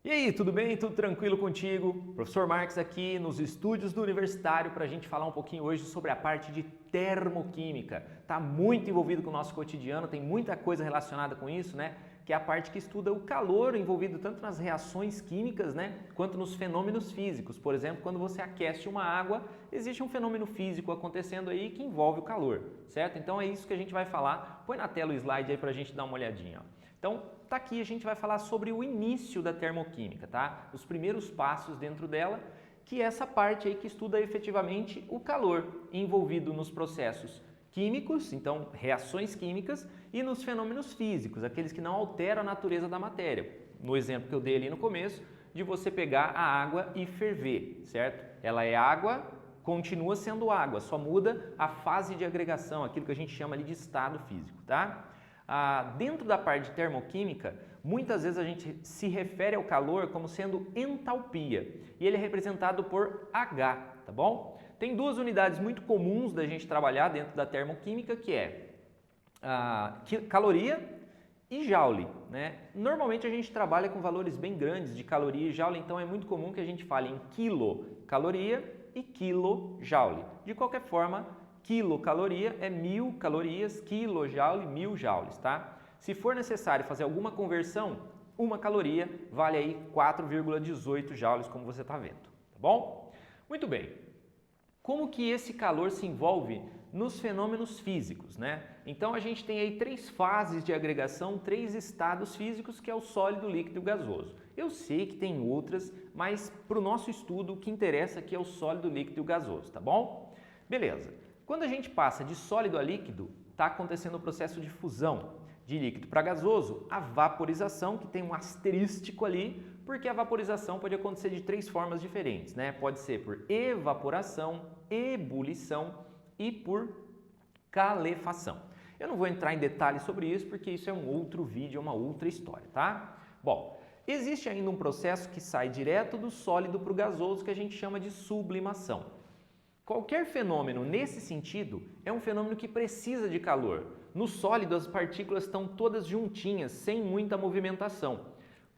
E aí, tudo bem? Tudo tranquilo contigo? Professor Marques aqui nos estúdios do Universitário para a gente falar um pouquinho hoje sobre a parte de termoquímica. Está muito envolvido com o nosso cotidiano, tem muita coisa relacionada com isso, né? Que é a parte que estuda o calor envolvido tanto nas reações químicas, né? Quanto nos fenômenos físicos. Por exemplo, quando você aquece uma água, existe um fenômeno físico acontecendo aí que envolve o calor, certo? Então é isso que a gente vai falar. Põe na tela o slide aí para a gente dar uma olhadinha, ó. Então, tá aqui, a gente vai falar sobre o início da termoquímica, tá? Os primeiros passos dentro dela, que é essa parte aí que estuda efetivamente o calor envolvido nos processos químicos, então reações químicas, e nos fenômenos físicos, aqueles que não alteram a natureza da matéria. No exemplo que eu dei ali no começo, de você pegar a água e ferver, certo? Ela é água, continua sendo água, só muda a fase de agregação, aquilo que a gente chama ali de estado físico, tá? Dentro da parte de termoquímica, muitas vezes a gente se refere ao calor como sendo entalpia e ele é representado por H, tá bom? Tem duas unidades muito comuns da gente trabalhar dentro da termoquímica que é caloria e joule, né? Normalmente a gente trabalha com valores bem grandes de caloria e joule, então é muito comum que a gente fale em quilocaloria e quilojoule. De qualquer forma, quilocaloria é 1000 calorias, quilojoule, 1000 joules, tá? Se for necessário fazer alguma conversão, uma caloria vale aí 4,18 joules, como você está vendo, tá bom? Muito bem. Como que esse calor se envolve nos fenômenos físicos, né? Então a gente tem aí três fases de agregação, três estados físicos, que é o sólido, líquido e o gasoso. Eu sei que tem outras, mas para o nosso estudo o que interessa aqui é o sólido, líquido e o gasoso, tá bom? Beleza. Quando a gente passa de sólido a líquido, está acontecendo o processo de fusão de líquido para gasoso, a vaporização, que tem um asterístico ali, porque a vaporização pode acontecer de três formas diferentes, né? Pode ser por evaporação, ebulição e por calefação. Eu não vou entrar em detalhes sobre isso, porque isso é um outro vídeo, é uma outra história, tá? Bom, existe ainda um processo que sai direto do sólido para o gasoso, que a gente chama de sublimação. Qualquer fenômeno nesse sentido é um fenômeno que precisa de calor. No sólido, as partículas estão todas juntinhas, sem muita movimentação.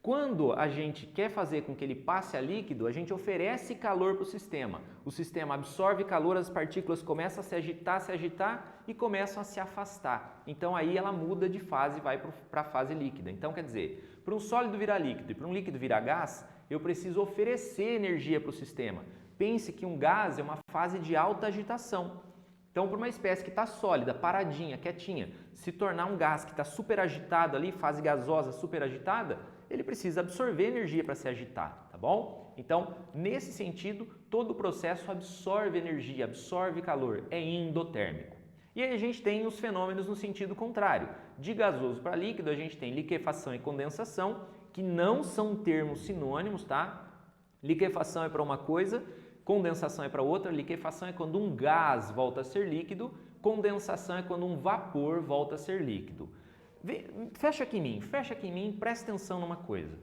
Quando a gente quer fazer com que ele passe a líquido, a gente oferece calor para o sistema. O sistema absorve calor, as partículas começam a se agitar e começam a se afastar. Então aí ela muda de fase e vai para a fase líquida. Então quer dizer, para um sólido virar líquido e para um líquido virar gás, eu preciso oferecer energia para o sistema. Pense que um gás é uma fase de alta agitação. Então, para uma espécie que está sólida, paradinha, quietinha, se tornar um gás que está super agitado ali, fase gasosa super agitada, ele precisa absorver energia para se agitar, tá bom? Então, nesse sentido, todo o processo absorve energia, absorve calor, é endotérmico. E aí a gente tem os fenômenos no sentido contrário. De gasoso para líquido, a gente tem liquefação e condensação, que não são termos sinônimos, tá? Liquefação é para uma coisa, condensação é para outra. Liquefação é quando um gás volta a ser líquido, condensação é quando um vapor volta a ser líquido. Fecha aqui em mim, presta atenção numa coisa.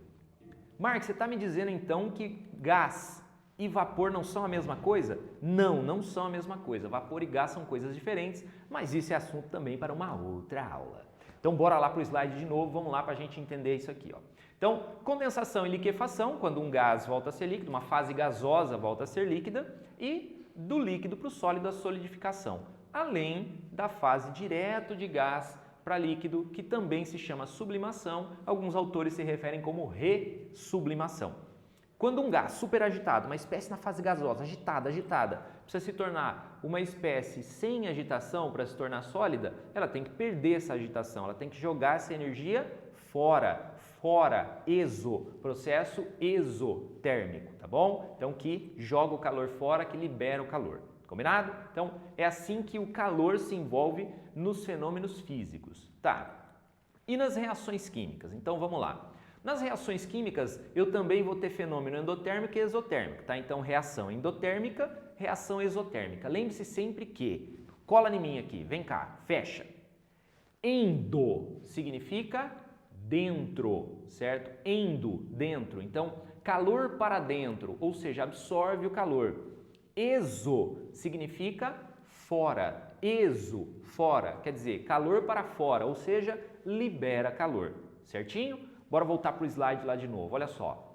Marcos, você está me dizendo então que gás e vapor não são a mesma coisa? Não, não são a mesma coisa. Vapor e gás são coisas diferentes, mas isso é assunto também para uma outra aula. Então, bora lá para o slide de novo, vamos lá para a gente entender isso aqui, ó. Então, condensação e liquefação, quando um gás volta a ser líquido, uma fase gasosa volta a ser líquida, e do líquido para o sólido a solidificação, além da fase direto de gás para líquido, que também se chama sublimação, alguns autores se referem como ressublimação. Quando um gás super agitado, uma espécie na fase gasosa, agitada, precisa se tornar uma espécie sem agitação para se tornar sólida, ela tem que perder essa agitação, ela tem que jogar essa energia fora, processo exotérmico, tá bom? Então, que joga o calor fora, que libera o calor, combinado? Então, é assim que o calor se envolve nos fenômenos físicos, tá? E nas reações químicas? Então, vamos lá. Nas reações químicas, eu também vou ter fenômeno endotérmico e exotérmico, tá? Então, reação endotérmica, reação exotérmica. Lembre-se sempre que, cola em mim aqui, vem cá, fecha. Endo significa dentro, certo? Endo, dentro. Então, calor para dentro, ou seja, absorve o calor. Exo significa fora. Exo, fora, quer dizer, calor para fora, ou seja, libera calor, certinho? Bora voltar para o slide lá de novo, olha só.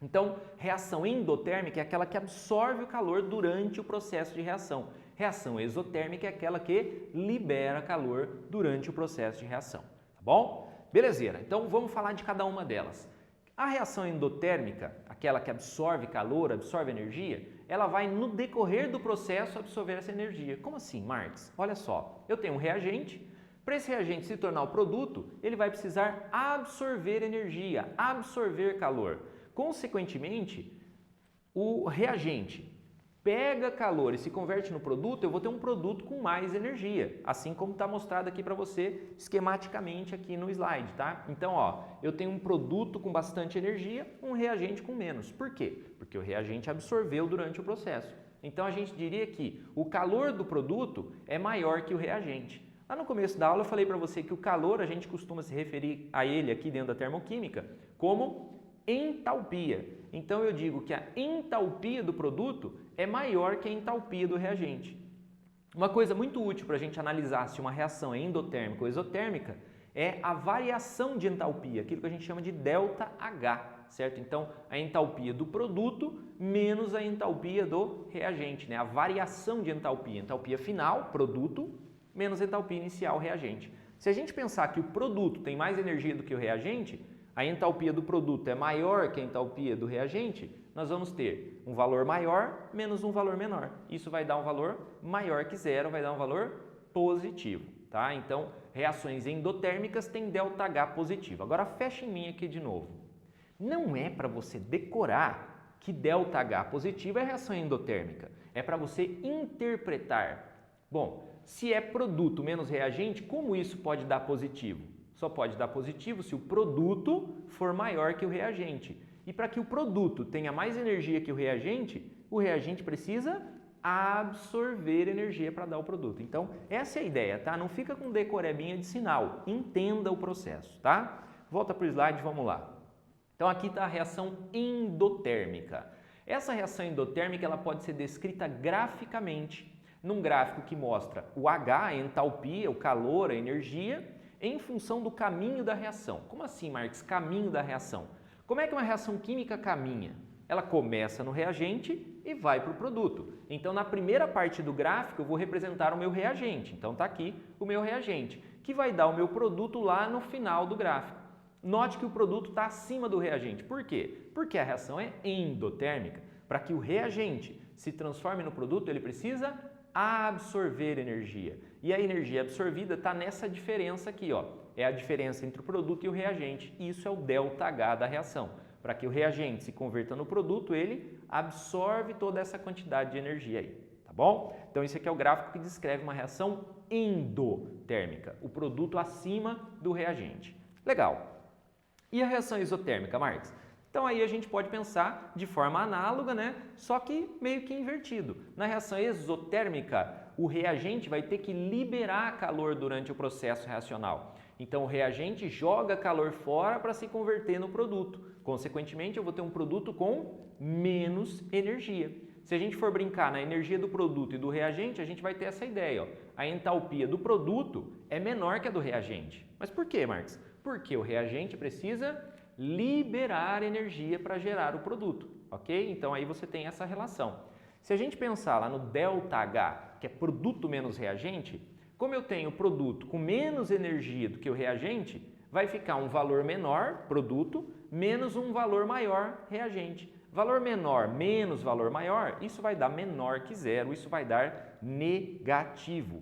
Então, reação endotérmica é aquela que absorve o calor durante o processo de reação. Reação exotérmica é aquela que libera calor durante o processo de reação, tá bom? Belezeira, então vamos falar de cada uma delas. A reação endotérmica, aquela que absorve calor, absorve energia, ela vai no decorrer do processo absorver essa energia. Como assim, Marx? Olha só, eu tenho um reagente, para esse reagente se tornar o produto, ele vai precisar absorver energia, absorver calor. Consequentemente, o reagente pega calor e se converte no produto, eu vou ter um produto com mais energia, assim como está mostrado aqui para você esquematicamente aqui no slide, tá? Então, ó, eu tenho um produto com bastante energia, um reagente com menos. Por quê? Porque o reagente absorveu durante o processo. Então, a gente diria que o calor do produto é maior que o reagente. Lá no começo da aula eu falei para você que o calor a gente costuma se referir a ele aqui dentro da termoquímica como entalpia. Então eu digo que a entalpia do produto é maior que a entalpia do reagente. Uma coisa muito útil para a gente analisar se uma reação é endotérmica ou exotérmica é a variação de entalpia, aquilo que a gente chama de ΔH, certo? Então a entalpia do produto menos a entalpia do reagente, né? A variação de entalpia, entalpia final, produto, menos entalpia inicial, reagente. Se a gente pensar que o produto tem mais energia do que o reagente, a entalpia do produto é maior que a entalpia do reagente, nós vamos ter um valor maior menos um valor menor. Isso vai dar um valor maior que zero, vai dar um valor positivo, tá? Então, reações endotérmicas têm ΔH positivo. Agora, fecha em mim aqui de novo. Não é para você decorar que ΔH positivo é reação endotérmica. É para você interpretar. Bom, se é produto menos reagente, como isso pode dar positivo? Só pode dar positivo se o produto for maior que o reagente. E para que o produto tenha mais energia que o reagente precisa absorver energia para dar o produto. Então, essa é a ideia, tá? Não fica com decorebinha de sinal, entenda o processo, tá? Volta para o slide, vamos lá. Então, aqui está a reação endotérmica. Essa reação endotérmica ela pode ser descrita graficamente, num gráfico que mostra o H, a entalpia, o calor, a energia, em função do caminho da reação. Como assim, Marx? Caminho da reação. Como é que uma reação química caminha? Ela começa no reagente e vai para o produto. Então, na primeira parte do gráfico, eu vou representar o meu reagente. Então, está aqui o meu reagente, que vai dar o meu produto lá no final do gráfico. Note que o produto está acima do reagente. Por quê? Porque a reação é endotérmica. Para que o reagente se transforme no produto, ele precisa absorver energia. E a energia absorvida está nessa diferença aqui, ó. É a diferença entre o produto e o reagente. Isso é o ΔH da reação. Para que o reagente se converta no produto, ele absorve toda essa quantidade de energia aí, tá bom? Então, esse aqui é o gráfico que descreve uma reação endotérmica, o produto acima do reagente. Legal. E a reação exotérmica, Marx? Então aí a gente pode pensar de forma análoga, né? Só que meio que invertido. Na reação exotérmica, o reagente vai ter que liberar calor durante o processo reacional. Então o reagente joga calor fora para se converter no produto. Consequentemente, eu vou ter um produto com menos energia. Se a gente for brincar na energia do produto e do reagente, a gente vai ter essa ideia, ó. A entalpia do produto é menor que a do reagente. Mas por quê, Marx? Porque o reagente precisa liberar energia para gerar o produto, ok? Então aí você tem essa relação. Se a gente pensar lá no ΔH, que é produto menos reagente, como eu tenho produto com menos energia do que o reagente, vai ficar um valor menor, produto, menos um valor maior, reagente. Valor menor menos valor maior, isso vai dar menor que zero, isso vai dar negativo.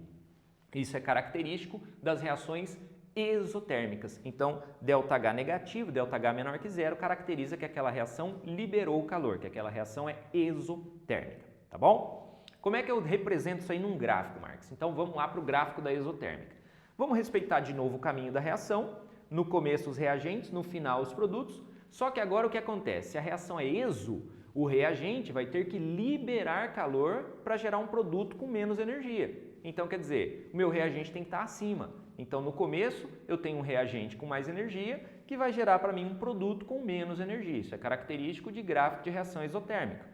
Isso é característico das reações exotérmicas. Então, ΔH negativo, ΔH menor que zero, caracteriza que aquela reação liberou o calor, que aquela reação é exotérmica, tá bom? Como é que eu represento isso aí num gráfico, Marx? Então, vamos lá para o gráfico da exotérmica. Vamos respeitar de novo o caminho da reação, no começo os reagentes, no final os produtos, só que agora o que acontece? Se a reação é exo, o reagente vai ter que liberar calor para gerar um produto com menos energia. Então, quer dizer, o meu reagente tem que estar acima. Então, no começo, eu tenho um reagente com mais energia que vai gerar para mim um produto com menos energia. Isso é característico de gráfico de reação exotérmica.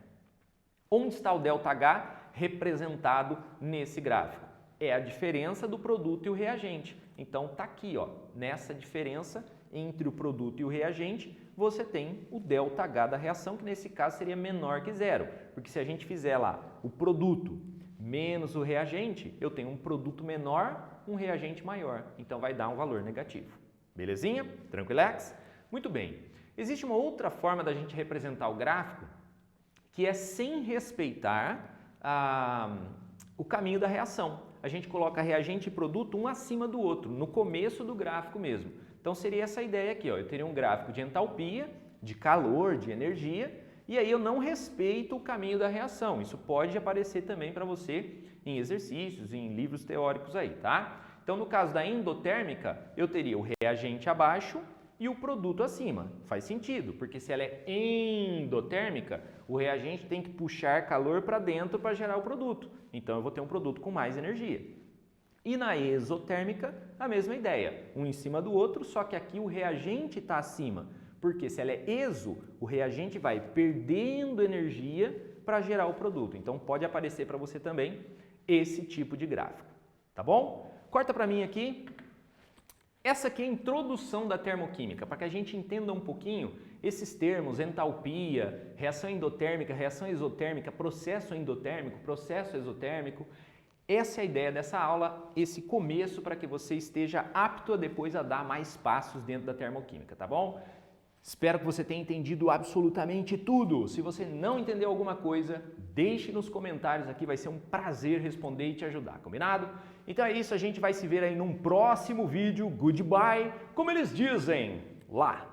Onde está o ΔH representado nesse gráfico? É a diferença do produto e o reagente. Então, está aqui, ó, nessa diferença entre o produto e o reagente, você tem o ΔH da reação, que nesse caso seria menor que zero, porque se a gente fizer lá o produto menos o reagente, eu tenho um produto menor, um reagente maior, então vai dar um valor negativo. Belezinha? Tranquilex? Muito bem. Existe uma outra forma da gente representar o gráfico, que é sem respeitar o caminho da reação. A gente coloca reagente e produto um acima do outro, no começo do gráfico mesmo. Então seria essa ideia aqui, ó. Eu teria um gráfico de entalpia, de calor, de energia, e aí eu não respeito o caminho da reação. Isso pode aparecer também para você em exercícios, em livros teóricos aí, tá? Então no caso da endotérmica, eu teria o reagente abaixo e o produto acima. Faz sentido, porque se ela é endotérmica, o reagente tem que puxar calor para dentro para gerar o produto. Então eu vou ter um produto com mais energia. E na exotérmica, a mesma ideia, um em cima do outro, só que aqui o reagente está acima, porque se ela é exo, o reagente vai perdendo energia para gerar o produto. Então pode aparecer para você também esse tipo de gráfico, tá bom? Corta para mim aqui. Essa aqui é a introdução da termoquímica, para que a gente entenda um pouquinho esses termos, entalpia, reação endotérmica, reação exotérmica, processo endotérmico, processo exotérmico. Essa é a ideia dessa aula, esse começo para que você esteja apto a depois a dar mais passos dentro da termoquímica, tá bom? Espero que você tenha entendido absolutamente tudo. Se você não entendeu alguma coisa, deixe nos comentários aqui, vai ser um prazer responder e te ajudar, combinado? Então é isso, a gente vai se ver aí num próximo vídeo. Goodbye, como eles dizem lá.